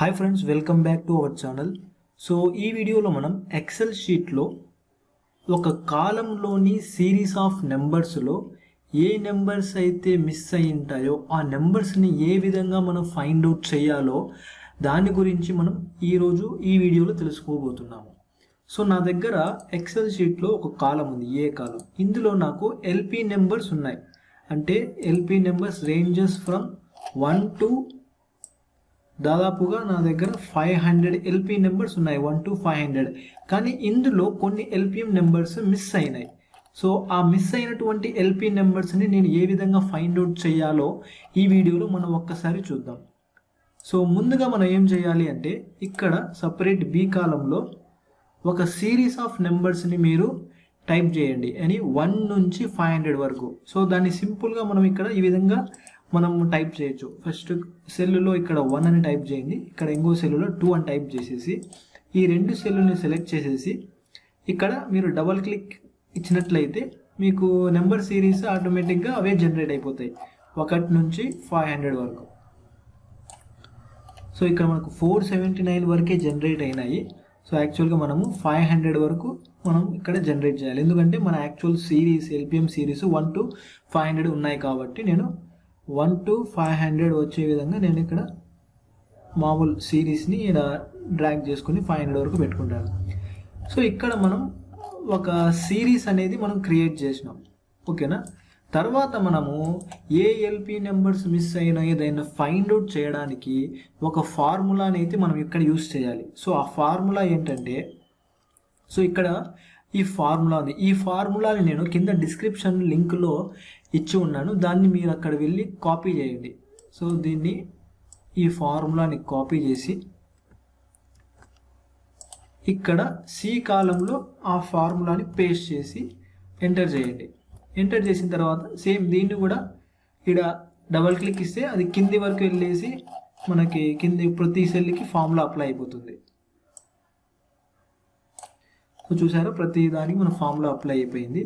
Hi friends, welcome back to our channel. So ఈ వీడియోలో మనం ఎక్సెల్ షీట్లో ఒక కాలంలోని సిరీస్ ఆఫ్ నెంబర్స్లో ఏ నెంబర్స్ అయితే మిస్ అయి ఉంటాయో ఆ నెంబర్స్ని ఏ విధంగా మనం ఫైండ్ అవుట్ చేయాలో దాని గురించి మనం ఈరోజు ఈ వీడియోలో తెలుసుకోబోతున్నాము. సో నా దగ్గర ఎక్సెల్ షీట్లో ఒక కాలం ఉంది, ఏ కాలం. ఇందులో నాకు ఎల్పి నెంబర్స్ ఉన్నాయి. అంటే LP numbers ranges from 1 to దాదాపుగా నా దగ్గర 500 ఎల్పి నెంబర్స్ ఉన్నాయి, 1 to 500. కానీ ఇందులో కొన్ని ఎల్పిఎం నెంబర్స్ మిస్ అయినాయి. సో ఆ మిస్ అయినటువంటి ఎల్పి నెంబర్స్ని నేను ఏ విధంగా ఫైండ్ అవుట్ చేయాలో ఈ వీడియోలో మనం ఒక్కసారి చూద్దాం. సో ముందుగా మనం ఏం చేయాలి అంటే, ఇక్కడ సపరేట్ బి కాలంలో ఒక సిరీస్ ఆఫ్ నెంబర్స్ని మీరు టైప్ చేయండి అని 1 నుంచి 500 వరకు. సో దాన్ని సింపుల్గా మనం ఇక్కడ ఈ విధంగా మనం టైప్ చేయొచ్చు. ఫస్ట్ సెల్లులో ఇక్కడ 1 అని టైప్ చేయండి, ఇక్కడ ఇంకో సెల్లులో 2 అని టైప్ చేసేసి ఈ రెండు సెల్లుని సెలెక్ట్ చేసేసి ఇక్కడ మీరు డబల్ క్లిక్ ఇచ్చినట్లయితే మీకు నెంబర్ సిరీస్ ఆటోమేటిక్గా అవే జనరేట్ అయిపోతాయి 1 నుంచి 500 వరకు. సో ఇక్కడ మనకు 479 వరకే జనరేట్ అయినాయి. సో యాక్చువల్గా మనము 500 వరకు మనం ఇక్కడ జనరేట్ చేయాలి, ఎందుకంటే మన actual series LPM series 1 to 500 ఉన్నాయి కాబట్టి నేను 1 to 500 వచ్చే విధంగా నేను ఇక్కడ మామూలు సిరీస్ని ఇలా డ్రాగ్ చేసుకుని 500 వరకు పెట్టుకుంటాను. సో ఇక్కడ మనం ఒక సిరీస్ అనేది మనం క్రియేట్ చేసినాం, ఓకేనా. తర్వాత మనము ఏ ఎల్పి నెంబర్స్ మిస్ అయినాయో దాన్ని ఫైండ్ అవుట్ చేయడానికి ఒక ఫార్ములాని అయితే మనం ఇక్కడ యూస్ చేయాలి. సో ఆ ఫార్ములా ఏంటంటే, సో ఇక్కడ ఈ ఫార్ములా ఉంది. ఈ ఫార్ములాని నేను కింద డిస్క్రిప్షన్ లింక్లో ఇచ్చి ఉన్నాను, దాన్ని మీరు అక్కడ వెళ్ళి కాపీ చేయండి. సో దీన్ని ఈ ఫార్ములాని కాపీ చేసి ఇక్కడ సి కాలంలో ఆ ఫార్ములాని పేస్ట్ చేసి ఎంటర్ చేయండి. ఎంటర్ చేసిన తర్వాత సేమ్ దీన్ని కూడా ఇక్కడ డబల్ క్లిక్ ఇస్తే అది కింది వరకు వెళ్ళేసి మనకి కింది ప్రతి సెల్కి ఫార్ములా అప్లై అయిపోతుంది. సో చూసారా, ప్రతి దానికి మన ఫార్ములా అప్లై అయిపోయింది.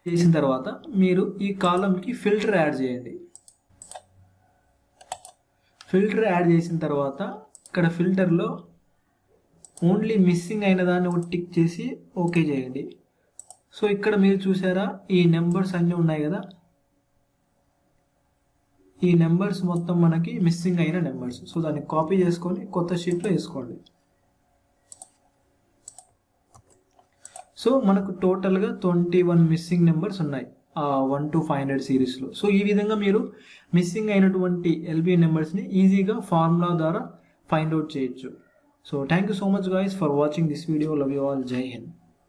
చేసిన తర్వాత మీరు ఈ కాలంకి ఫిల్టర్ యాడ్ చేయండి. ఫిల్టర్ యాడ్ చేసిన తర్వాత ఇక్కడ ఫిల్టర్లో ఓన్లీ మిస్సింగ్ అయిన దాన్ని ఒక టిక్ చేసి ఓకే చేయండి. సో ఇక్కడ మీరు చూసారా, ఈ నెంబర్స్ అన్నీ ఉన్నాయి కదా, ఈ నెంబర్స్ మొత్తం మనకి మిస్సింగ్ అయిన నెంబర్స్. సో దాన్ని కాపీ చేసుకొని కొత్త షీట్లో వేసుకోండి. సో మనకు టోటల్గా 21 మిస్సింగ్ నెంబర్స్ ఉన్నాయి 1 to 500 సిరీస్లో. సో ఈ విధంగా మీరు మిస్సింగ్ అయినటువంటి ఎల్బి నెంబర్స్ని ఈజీగా ఫార్ములా ద్వారా ఫైండ్ అవుట్ చేయొచ్చు. So thank you so much guys for watching this video. Love you all. జై హింద్.